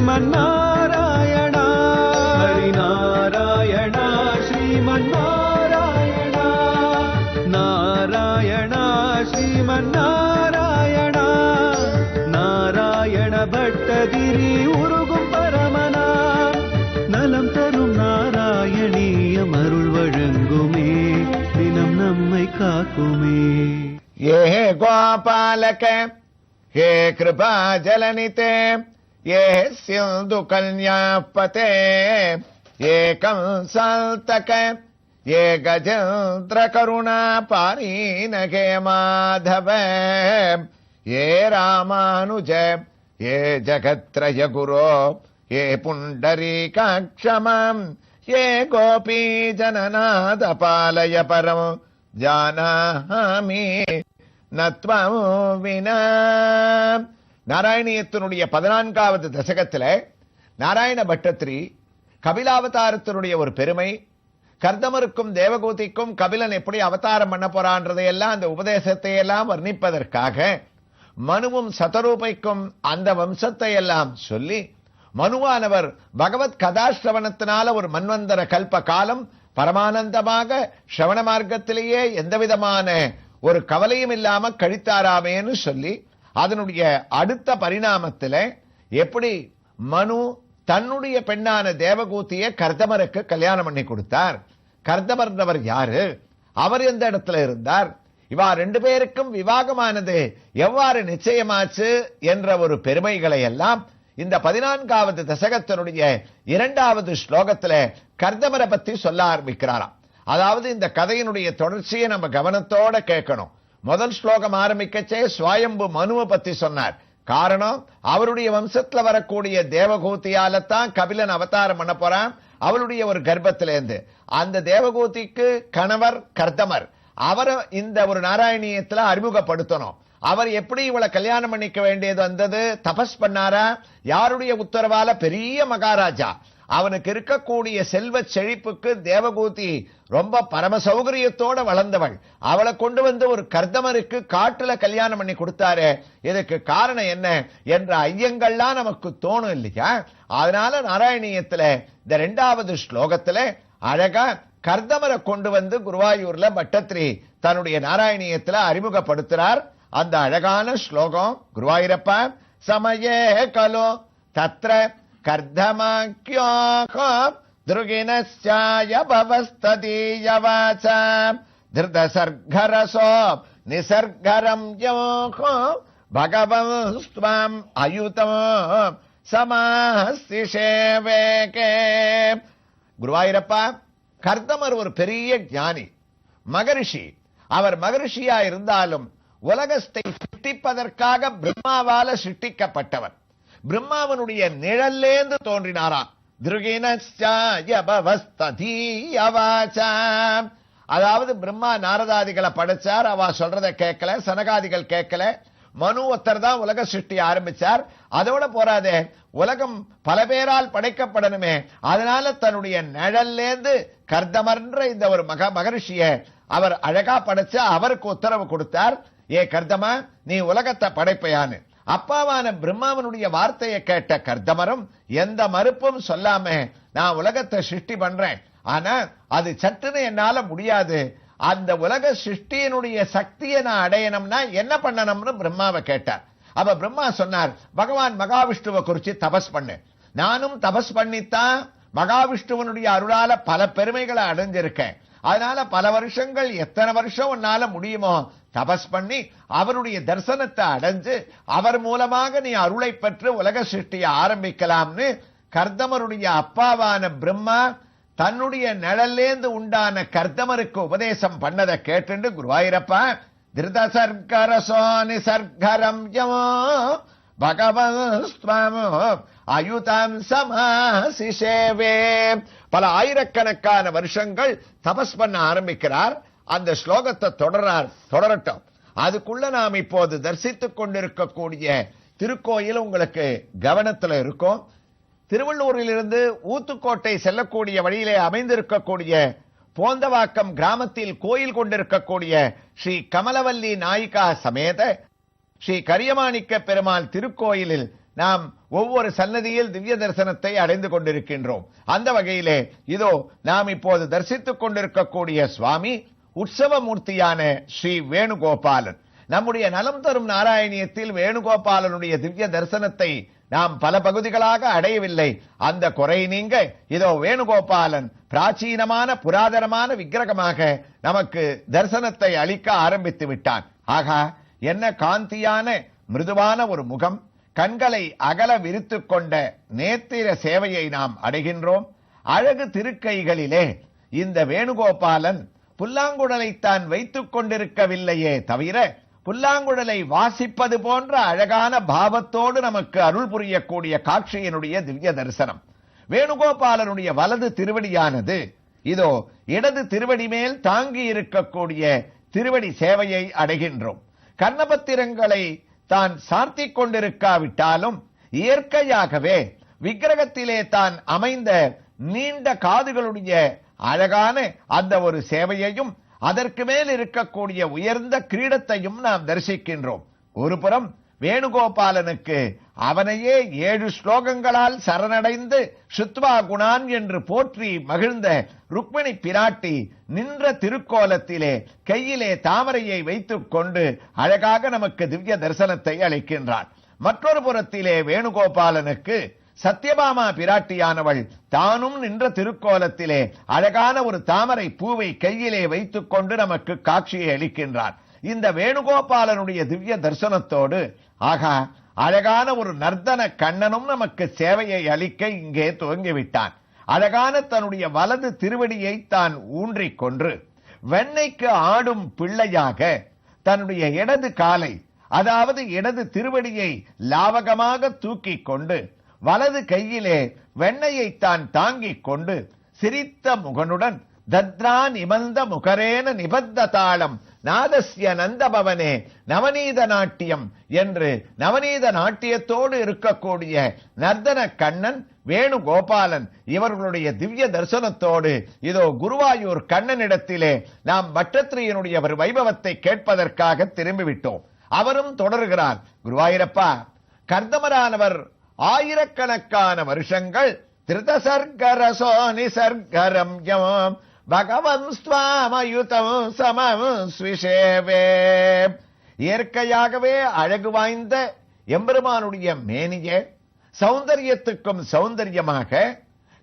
ஸ்ரீமன்னாராயணா ஹரிநாராயணா ஸ்ரீமன்னாராயணா நாராயணா ஸ்ரீமன்னாராயணா நாராயண பட்டதிரி உருகும் பரமனா நலம் தரும் நாராயணீயம் அருள் வழங்குமே தினம் நம்மை காக்குமே. ये गोपालक हे कृपा जलनिते ये सिंधु कन्यापते ये कंसाल्तक ये गजेन्द्र करुणा पारीनके माधव ये रामानुज ये जगत्रय गुरो ये पुण्डरीकाक्षमं ये गोपी जननाद पालय परम ஜானாமி நத்வம் வினா. நாராயணியத்தினுடைய 14வது தசகத்துல நாராயண பட்டத்திரி கபிலாவதாரத்தினுடைய ஒரு பெருமை, கர்தமருக்கும் தேவகூதிக்கும் கபிலன் எப்படி அவதாரம் பண்ண போறான்றதையெல்லாம் அந்த உபதேசத்தை எல்லாம் வர்ணிப்பதற்காக மனுவும் சதரூபைக்கும் அந்த வம்சத்தை எல்லாம் சொல்லி, மனுவானவர் பகவத் கதாஸ்ரவணத்தினால ஒரு மன்வந்தர கல்ப காலம் பரமானந்தமாக ஸ்ரவண மார்க்கத்திலேயே எந்த விதமான ஒரு கவலையும் இல்லாம கழித்தாராமேன்னு சொல்லி, அதனுடைய அடுத்த பரிணாமத்தில எப்படி மனு தன்னுடைய பெண்ணான தேவகூதிய கர்தமருக்கு கல்யாணம் பண்ணி கொடுத்தார். கர்தமர்ன்றவர் யாரு, அவர் எந்த இடத்துல இருந்தார், இவா ரெண்டு பேருக்கும் விவாகமானது எவ்வாறு நிச்சயமாச்சு என்ற ஒரு பெருமைகளை எல்லாம் இந்த 14வது தசகத்தினுடைய 2வது ஸ்லோகத்துல கர்தமரை பத்தி சொல்ல ஆரம்பிக்கிறாராம். அதாவது இந்த கதையினுடைய தொடர்ச்சியை நம்ம கவனத்தோட கேட்கணும். முதல் ஸ்லோகம் ஆரம்பிக்கச்சே ஸ்வயம்பு மனுவை பத்தி சொன்னார். காரணம், அவருடைய வம்சத்துல வரக்கூடிய தேவகூதியால தான் கபிலன் அவதாரம் பண்ண போறான். அவளுடைய ஒரு கர்ப்பத்திலேருந்து அந்த தேவகூதிக்கு கணவர் கர்தமர், அவரை இந்த ஒரு நாராயணியத்துல அறிமுகப்படுத்தணும். அவர் எப்படி இவளை கல்யாணம் பண்ணிக்க வேண்டியது வந்தது, தபஸ் பண்ணாரா, யாருடைய உத்தரவால, பெரிய மகாராஜா, அவனுக்கு இருக்கக்கூடிய செல்வ செழிப்புக்கு தேவகூதி ரொம்ப பரம சௌகரியத்தோட வளர்ந்தவள், அவளை கொண்டு வந்து ஒரு கர்தமருக்கு காட்டுல கல்யாணம் பண்ணி கொடுத்தாரு. இதுக்கு காரணம் என்ன என்ற ஐயங்கள்லாம் நமக்கு தோணும் இல்லையா? அதனால நாராயணியத்துல இந்த 2வது ஸ்லோகத்துல அழகா கர்தமரை கொண்டு வந்து குருவாயூர்ல பட்டத்திரி தன்னுடைய நாராயணியத்துல அறிமுகப்படுத்துறார். அந்த அழகான ஸ்லோகம், குருவாயூரப்பா சமயே கலோ தத்ர கர்தமாக்யோகோ துருகினஸ்யாய பவஸ்ததீயவாசா திருதசர்கரசோ நிசர்கரம் யோகோ பகவஸ்த்வாம் அயுதம் சமாஸ்திஷேவேகே. குருவாயூரப்பா, கர்தமர் ஒரு பெரிய ஞானி, மகரிஷி. அவர் மகரிஷியா இருந்தாலும் உலகத்தை சிருஷ்டிப்பதற்காக பிரம்மாவால சிருஷ்டிக்கப்பட்டவர். பிரம்மாவனுடைய நிழல்லேந்து தோன்றினாராம். அதாவது பிரம்மா நாரதாதிகளை படைச்சார், அவ சொல்றதை கேட்கல, சனகாதிகள் கேட்கல. மனு ஒருத்தர் தான் உலக சிருஷ்டி ஆரம்பிச்சார். அதோட போறாதே, உலகம் பல பேரால் படைக்கப்படணுமே, அதனால தன்னுடைய நிழல்லேந்து கர்தமர்ன்ற இந்த ஒரு மகரிஷிய அவர் அழகா படைச்ச அவருக்கு உத்தரவு கொடுத்தார். ஏ கர்தமா, நீ உலகத்தை படைப்பையான்னு. அப்பாவான பிரம்மாவனுடைய வார்த்தையை கேட்ட கர்தமரும் எந்த மறுப்பும் சொல்லாம, நான் உலகத்தை சிருஷ்டி பண்றேன், ஆனா அது சட்டுன்னு என்னால முடியாது, அந்த உலக சிருஷ்டியினுடைய சக்தியை நான் அடையணும்னா என்ன பண்ணணும்னு பிரம்மாவை கேட்டார். அப்ப பிரம்மா சொன்னார், பகவான் மகாவிஷ்ணுவை குறிச்சு தபஸ் பண்ணு. நானும் தபஸ் பண்ணித்தான் மகாவிஷ்ணுவனுடைய அருளால பல பெருமைகளை அடைஞ்சிருக்கேன். அதனால பல வருஷங்கள், எத்தனை வருஷம் உன்னால முடியுமோ தபஸ் பண்ணி அவருடைய தரிசனத்தை அடைஞ்சு அவர் மூலமாக நீ அருளை பெற்று உலக சிருஷ்டிய ஆரம்பிக்கலாம்னு கர்தமருடைய அப்பாவான பிரம்மா தன்னுடைய நிழல்லேந்து உண்டான கர்தமருக்கு உபதேசம் பண்ணதை கேட்டு குருவாயூரப்பா திருதசர்கரசோ நிசர்கரம் யமோ பகவஸ்த்வம் அயுதம் சமாசிஷேவே. பல ஆயிரக்கணக்கான வருஷங்கள் தபஸ் பண்ண ஆரம்பிக்கிறார். அந்த ஸ்லோகத்தை தொடரட்டும். அதுக்குள்ள நாம் இப்போது தரிசித்துக் கொண்டிருக்கக்கூடிய திருக்கோயில் உங்களுக்கு கவனத்தில் இருக்கும். திருவள்ளூரிலிருந்து ஊத்துக்கோட்டை செல்லக்கூடிய வழியிலே அமைந்திருக்கக்கூடிய போந்தவாக்கம் கிராமத்தில் கோயில் கொண்டிருக்கக்கூடிய ஸ்ரீ கமலவல்லி நாயிகா சமேத ஸ்ரீ கரியமாணிக்க பெருமாள் திருக்கோயிலில் நாம் ஒவ்வொரு சன்னதியில் திவ்ய தரிசனத்தை அடைந்து கொண்டிருக்கின்றோம். அந்த வகையிலே இதோ நாம் இப்போது தரிசித்துக் கொண்டிருக்கக்கூடிய சுவாமி உற்சவ மூர்த்தியான ஸ்ரீ வேணுகோபாலன். நம்முடைய நலம் தரும் நாராயணியத்தில் வேணுகோபாலனுடைய திவ்ய தரிசனத்தை நாம் பல பகுதிகளாக அடையவில்லை. அந்த குறை நீங்க இதோ வேணுகோபாலன் பிராச்சீனமான புராதனமான விக்கிரகமாக நமக்கு தரிசனத்தை அளிக்க ஆரம்பித்து விட்டான். ஆகா, என்ன காந்தியான மிருதுவான ஒரு முகம், கண்களை அகல விரித்துக் கொண்ட நேத்திர சேவையை நாம் அடைகின்றோம். அழகு திருக்கைகளிலே இந்த வேணுகோபாலன் புல்லாங்குழலை தான் வைத்துக் கொண்டிருக்கவில்லையே தவிர புல்லாங்குழலை வாசிப்பது போன்ற அழகான பாவத்தோடு நமக்கு அருள் புரியக்கூடிய காட்சியினுடைய திவ்ய தரிசனம். வேணுகோபாலனுடைய வலது திருவடியானது இதோ இடது திருவடி மேல் தாங்கி இருக்கக்கூடிய திருவடி சேவையை அடைகின்றோம். கர்ணபத்திரங்களை தான் சார்த்திக் கொண்டிருக்காவிட்டாலும் இயற்கையாகவே விக்கிரகத்திலே தான் அமைந்த நீண்ட காதுகளுடைய அழகான அந்த ஒரு சேவையையும் அதற்கு மேல் இருக்கக்கூடிய உயர்ந்த கிரீடத்தையும் நாம் தரிசிக்கின்றோம். ஒரு புறம் வேணுகோபாலனுக்கு அவனையே 7 ஸ்லோகங்களால் சரணடைந்து சுத்வா குணான் என்று போற்றி மகிழ்ந்த ருக்மிணி பிராட்டி நின்ற திருக்கோலத்திலே கையிலே தாமரையை வைத்துக் கொண்டு அழகாக நமக்கு திவ்ய தரிசனத்தை அளிக்கின்றார். மற்றொரு புறத்திலே வேணுகோபாலனுக்கு சத்யபாமா பிராட்டியானவள் தானும் நின்ற திருக்கோலத்திலே அழகான ஒரு தாமரை பூவை கையிலே வைத்துக் கொண்டு நமக்கு காட்சியை அளிக்கின்றார். இந்த வேணுகோபாலனுடைய திவ்ய தரிசனத்தோடு ஆகா, அழகான ஒரு நர்த்தன கண்ணனும் நமக்கு சேவையை அளிக்க இங்கே துவங்கிவிட்டான். அழகான தன்னுடைய வலது திருவடியை தான் ஊன்றிக் கொண்டு வெண்ணைக்கு ஆடும் பிள்ளையாக தன்னுடைய இடது காலை, அதாவது இடது திருவடியை லாவகமாக தூக்கிக் கொண்டு வலது கையிலே வெண்ணையை தான் தாங்கிக் கொண்டு சிரித்த முகனுடன் தத்ரா நிபந்த முகரேன நிபத்த தாளம் நாதஸ்ய நந்தபவனே நவநீத நாட்டியம் என்று நவநீத நாட்டியத்தோடு இருக்கக்கூடிய நர்தன கண்ணன் வேணுகோபாலன் இவர்களுடைய திவ்ய தரிசனத்தோடு இதோ குருவாயூர் கண்ணனிடத்திலே நாம் பட்டத்திரியனுடைய வைபவத்தை கேட்பதற்காக திரும்பிவிட்டோம். அவரும் தொடர்கிறார். குருவாயூரப்பா, கர்தமரானவர் ஆயிரக்கணக்கான வருஷங்கள் திருதசர்கரசோ நிசர்கரம் யம் பகவன் ஸ்வாமயுதம் சமம் ஸ்விஷேவே. இயற்கையாகவே அழகு வாய்ந்த எம்பெருமானுடைய மேனிய சௌந்தரியத்துக்கும் சௌந்தரியமாக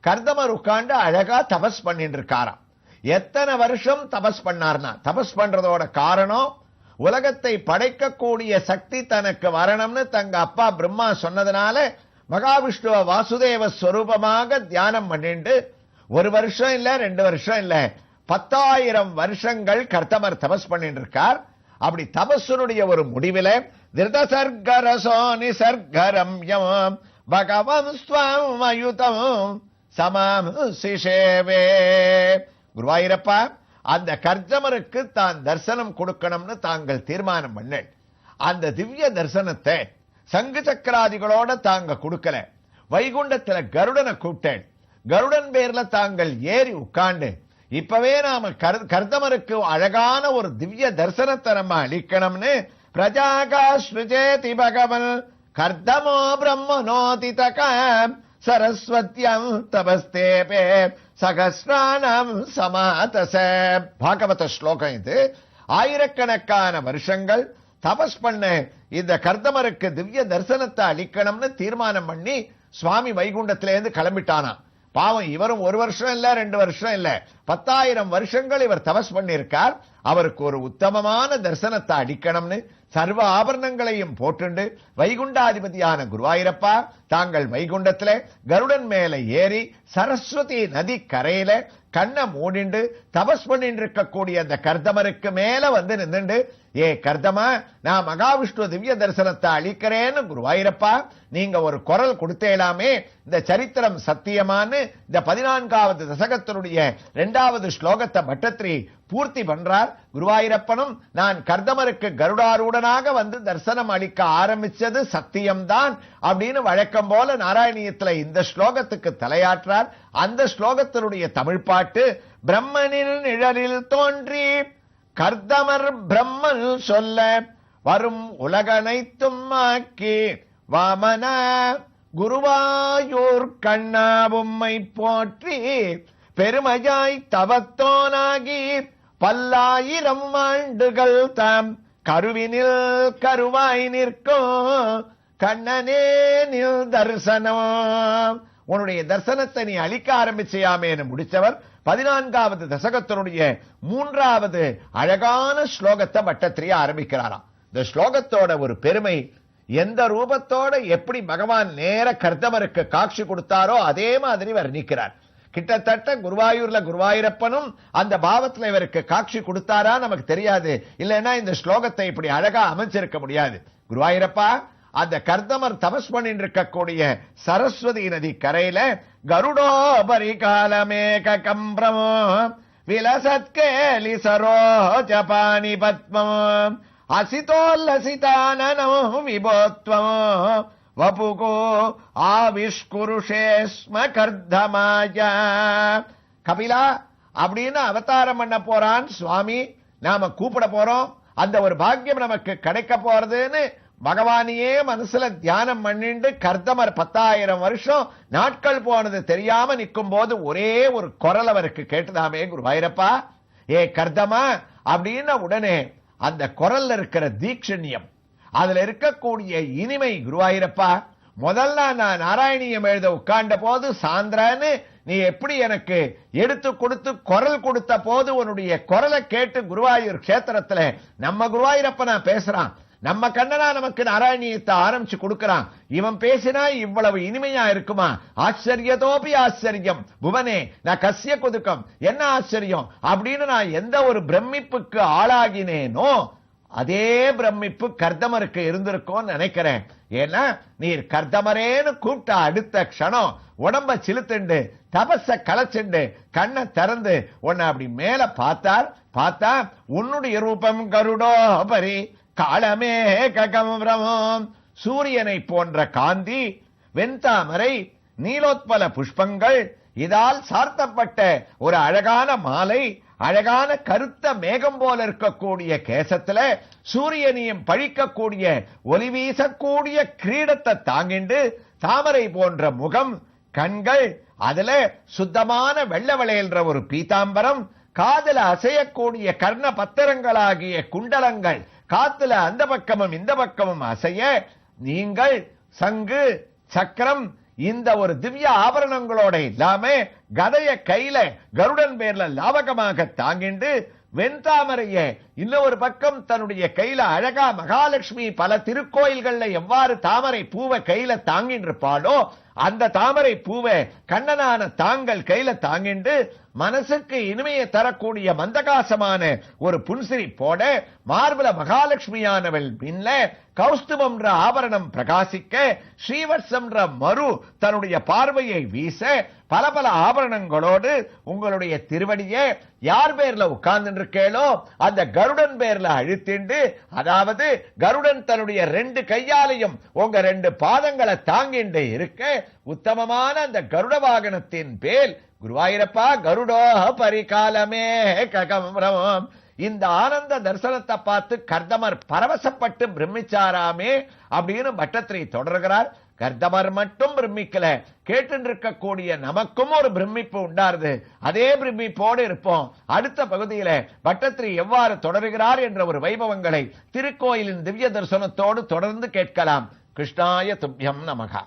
கர்தமர் உட்கார்ந்து அழகா தபஸ் பண்ணிட்டு இருக்காராம். எத்தனை வருஷம் தபஸ் பண்ணார்னா, தபஸ் பண்றதோட காரணம் உலகத்தை படைக்கக்கூடிய சக்தி தனக்கு வரணும்னு தங்க அப்பா பிரம்மா சொன்னதுனால மகாவிஷ்ணுவ வாசுதேவ ஸ்வரூபமாக தியானம் பண்ணிட்டு 1 வருஷம் இல்ல 2 வருஷம் இல்ல 10,000 வருஷங்கள் கர்த்தமர் தபஸ் பண்ணிட்டு இருக்கார். அப்படி தபஸுடைய ஒரு முடிவில திருதசர்கரசோ நிசர்கரம் யம் பகவன் ஸ்வம் அயுதம் சமம் சிஷேவே. குருவாயூரப்பா, அந்த கர்ஜமருக்கு தான் தரிசனம் கொடுக்கணும்னு தாங்கள் தீர்மானம் பண்ண அந்த திவ்ய தரிசனத்தை சங்கு சக்கராதிகளோட தாங்க கொடுக்கல. வைகுண்டத்துல கருடனை கூப்பிட்டேன். கருடன் பேர்ல தாங்கள் ஏறி உட்கார்ந்து இப்பவே நாம கர்தமருக்கு அழகான ஒரு திவ்ய தரிசனத்தை நம்ம அளிக்கணும்னு பிரஜாகா ஸ்ருஜேதி பகவன் கர்தமோ பிரம்மனோதிதகம் சரஸ்வத்யம் தபஸ்தேபே சகஸ்ராணம் சமாதச. பாகவத ஸ்லோகம் இது. ஆயிரக்கணக்கான வருஷங்கள் தபஸ் பண்ண இந்த கர்தமருக்கு திவ்ய தரிசனத்தை அளிக்கணும்னு தீர்மானம் பண்ணி சுவாமி வைகுண்டத்திலேருந்து கிளம்பிட்டானா. பாவம், இவரும் 1 வருஷம் இல்ல 2 வருஷம் இல்ல 10,000 வருஷங்கள் இவர் தபஸ் பண்ணியிருக்கார். அவருக்கு ஒரு உத்தமமான தரிசனத்தை அளிக்கணும்னு சர்வ ஆபரணங்களையும் போட்டுண்டு வைகுண்டாதிபதியான குருவாயூரப்பா தாங்கள் வைகுண்டத்துல கருடன் மேல ஏறி சரஸ்வதி நதி கரையில கண்ணை மூடிண்டு தபஸ் பண்ணிட்டு இருக்கக்கூடிய அந்த கர்தமருக்கு மேல வந்து நின்றுண்டு, ஏ கர்தமா, நான் மகாவிஷ்ணு திவ்ய தரிசனத்தை அளிக்கிறேன்னு குருவாயூரப்பா நீங்க ஒரு குரல் கொடுத்தேலாமே, இந்த சரித்திரம் சத்தியமானு இந்த 14வது தசகத்தினுடைய 2வது ஸ்லோகத்தை பட்டத்திரி பூர்த்தி பண்றார். குருவாயூரப்பனும் நான் கர்தமருக்கு கருடாரூடனாக வந்து தரிசனம் அளிக்க ஆரம்பிச்சது சத்தியம்தான் அப்படின்னு வழக்கம் போல நாராயணியத்துல இந்த ஸ்லோகத்துக்கு தலையாற்றார். அந்த ஸ்லோகத்தினுடைய தமிழ் பாட்டு பிரம்மனின் நிழலில் தோன்றி கர்தமர் பிரம்மன் சொல்ல வரும் உலகனைத்தும் ஆக்கி வாமன குருவாயூர் கண்ணா உம்மை போற்றி பெருமையாய் தவத்தோனாகி பல்லாயிரம் ஆண்டுகள் தாம் கருவினில் கருவாய் நிற்கும் கண்ணனே நில் தரிசனம். உன்னுடைய தரிசனத்தை நீ அளிக்க ஆரம்பிச்சியாமே என முடிச்சவர் 14வது தசகத்தினுடைய 3வது அழகான ஸ்லோகத்தை பட்டத்திரி ஆரம்பிக்கிறாராம். இந்த ஸ்லோகத்தோட ஒரு பெருமை, எந்த ரூபத்தோட எப்படி பகவான் நேர கர்தமருக்கு காட்சி கொடுத்தாரோ அதே மாதிரி வர்ணிக்கிறார். கிட்டத்தட்ட குருவாயூர்ல குருவாயூரப்பனும் அந்த பாவத்துல இவருக்கு காட்சி கொடுத்தாரா நமக்கு தெரியாது. இல்லைன்னா இந்த ஸ்லோகத்தை இப்படி அழகா அமைச்சிருக்க முடியாது. குருவாயூரப்பா, அந்த கர்தமர் தபஸ் பண்ணிட்டு இருக்கக்கூடிய சரஸ்வதி நதி கரையில கருடோபரி காலமேக கம்பிரமோ விலசத்கேலி சரோஜபாணி பத்மம் அசிதோல்லசிதானனோ விபோத்வமோ வபுகோ ஆவிஷ்குருஷேஸ்ம கர்தமாய. கபிலா அப்படின்னு அவதாரம் பண்ண போறான் சுவாமி, நாம கூப்பிட போறோம், அந்த ஒரு பாக்கியம் நமக்கு கிடைக்க போறதுன்னு பகவானியே மனசுல தியானம் பண்ணிண்டு கர்தமர் 10,000 வருஷம் நாட்கள் போனது தெரியாம நிற்கும் போது ஒரே ஒரு குரல் அவருக்கு கேட்டுதாமே, குருவாயூரப்பா ஏ கர்தமா அப்படின்னு. உடனே அந்த குரல்ல இருக்கிற தீட்சண்யம், அதுல இருக்கக்கூடிய இனிமை, குருவாயூரப்பா முதல்ல நான் நாராயணியம் எழுத உட்கார்ந்த போது சாந்திரான்னு நீ எப்படி எனக்கு எடுத்து கொடுத்து குரல் கொடுத்த போது உன்னுடைய குரலை கேட்டு குருவாயூர் கஷேத்திரத்துல நம்ம குருவாயூரப்பனா பேசுறான், நம்ம கண்ணனா நமக்கு நாராயணியத்தை ஆரம்பிச்சு கொடுக்கிறான், இவன் பேசினா இவ்வளவு இனிமையா இருக்குமா? ஆச்சரியதோபி ஆச்சரியம் புவனே நான் கசிய குதுக்கம், என்ன ஆச்சரியம் அப்படின்னு நான் எந்த ஒரு பிரமிப்புக்கு ஆளாகினேனோ அதே பிரமிப்பு கர்தமருக்கு இருந்திருக்கும் நினைக்கிறேன். ஏன்னா நீர் கர்தமரேன்னு கூப்பிட்ட அடுத்த க்ஷணம் உடம்ப சிலுத்துண்டு தபஸ களைச்சுண்டு கண்ணை திறந்து உன்னை அப்படி மேல பார்த்தா உன்னுடைய ரூபம் கருடோ பரி காலமே ககம்பிரமம், சூரியனை போன்ற காந்தி, வெண்தாமரை, நீலோத்பல புஷ்பங்கள், இதால் சார்த்தப்பட்ட ஒரு அழகான மாலை, அழகான கருத்த மேகம் போல இருக்கக்கூடிய கேசத்துல சூரியனையும் பழிக்கக்கூடிய ஒளி வீசக்கூடிய கிரீடத்தை தாங்கிண்டு, தாமரை போன்ற முகம், கண்கள், அதுல சுத்தமான வெள்ளவளையல்ற ஒரு பீதாம்பரம், காதல அசையக்கூடிய கர்ண பத்திரங்களாகிய குண்டலங்கள், காத்துல அந்த பக்கமும் இந்த பக்கமும் அசைய, நீங்கள் சங்கு சக்கரம் இந்த ஒரு திவ்ய ஆபரணங்களோட இல்லாம கதைய கையில கருடன் பேர்ல லாவகமாக தாங்கிண்டு, வெண்தாமரைய இன்னொரு பக்கம் தன்னுடைய கையில அழகா மகாலட்சுமி பல திருக்கோயில்கள்ல எவ்வாறு தாமரை பூவை கையில தாங்கிட்டு இருப்பாளோ அந்த தாமரை பூவை கண்ணனான தாங்கள் கையில தாங்கிண்டு, மனசுக்கு இனிமையை தரக்கூடிய மந்தகாசமான ஒரு புன்சிரி போட, மார்பல மகாலட்சுமியானவள் பின்ல கௌஸ்துபம்ன்ற ஆபரணம் பிரகாசிக்க, ஸ்ரீவத்சம்ன்ற மரு தன்னுடைய பார்வையை வீச, பல பல ஆபரணங்களோடு உங்களுடைய திருவடியை யார் பேர்ல உட்கார்ந்து இருக்கேளோ அந்த கருடன் பேர்ல அழுத்திண்டு, அதாவது கருடன் தன்னுடைய 2 கையாலையும் உங்க 2 பாதங்களை தாங்கிண்டு இருக்க, உத்தமமான அந்த கருட வாகனத்தின் பேர் குருவாயூரப்பா கருடோ பரிகாலமே ககம்பிரமம். இந்த ஆனந்த தரிசனத்தை பார்த்து கர்தமர் பரவசப்பட்டு பிரமிச்சாராமே அப்படின்னு பட்டத்திரி தொடர்கிறார். கர்தமர் மட்டும் பிரமிக்கல, கேட்டு இருக்கக்கூடிய நமக்கும் ஒரு பிரமிப்பு உண்டாருது. அதே பிரமிப்போடு இருப்போம். அடுத்த பகுதியில பட்டத்திரி எவ்வாறு தொடர்கிறார் என்ற ஒரு வைபவங்களை திருக்கோயிலின் திவ்ய தரிசனத்தோடு தொடர்ந்து கேட்கலாம். கிருஷ்ணாய துப்யம் நமகா.